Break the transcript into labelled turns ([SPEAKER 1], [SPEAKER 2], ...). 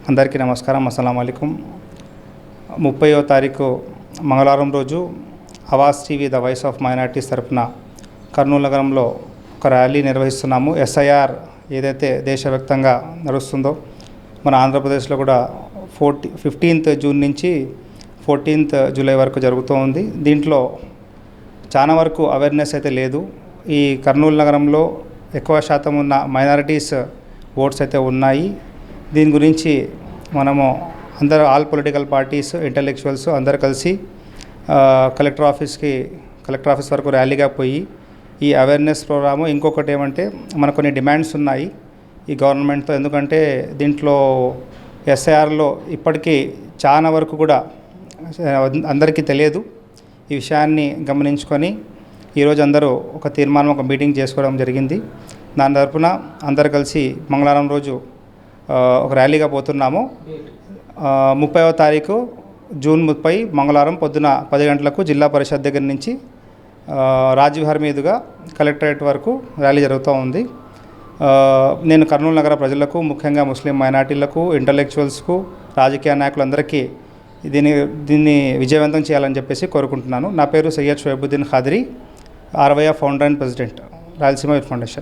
[SPEAKER 1] అందరికీ నమస్కారం. అస్సలాము అలైకుం. 30వ తారీఖు మంగళవారం రోజు Awaaz TV the voice of minorities తరపున కర్నూలు నగరంలో ఒక ర్యాలీ నిర్వహిస్తున్నాము. ఎస్ఐఆర్ ఏదైతే దేశవ్యాప్తంగా నడుస్తుందో మన ఆంధ్రప్రదేశ్లో కూడా 15th జూన్ నుంచి 14th జూలై వరకు జరుగుతూ ఉంది. దీంట్లో చాలా వరకు అవేర్నెస్ అయితే లేదు. ఈ కర్నూలు నగరంలో ఎక్కువ శాతం ఉన్న మైనారిటీస్ ఓట్స్ అయితే ఉన్నాయి. దీని గురించి మనము అందరూ ఆల్ పొలిటికల్ పార్టీస్, ఇంటలెక్చువల్స్ అందరూ కలిసి కలెక్టర్ ఆఫీస్ వరకు ర్యాలీగా పోయి ఈ అవేర్నెస్ ప్రోగ్రాము. ఇంకొకటి ఏమంటే మనకు కొన్ని డిమాండ్స్ ఉన్నాయి ఈ గవర్నమెంట్తో. ఎందుకంటే దీంట్లో ఎస్ఐఆర్లో ఇప్పటికీ చాలా వరకు కూడా అందరికీ తెలియదు. ఈ విషయాన్ని గమనించుకొని ఈరోజు అందరూ ఒక తీర్మానం, ఒక మీటింగ్ చేసుకోవడం జరిగింది. దాని తరపున అందరు కలిసి మంగళవారం రోజు ఒక ర్యాలీగా పోతున్నాము. 30వ తారీఖు జూన్ 30 మంగళవారం పొద్దున 10 గంటలకు జిల్లా పరిషత్ దగ్గర నుంచి రాజ్విహార్ మీదుగా కలెక్టరేట్ వరకు ర్యాలీ జరుగుతూ ఉంది. నేను కర్నూలు నగర ప్రజలకు, ముఖ్యంగా ముస్లిం మైనార్టీలకు, ఇంటలెక్చువల్స్కు, రాజకీయ నాయకులందరికీ దీన్ని విజయవంతం చేయాలని చెప్పేసి కోరుకుంటున్నాను. నా పేరు Syed Shoaibuddin Khadri, RYF founder and president, Rayalaseema youth foundation.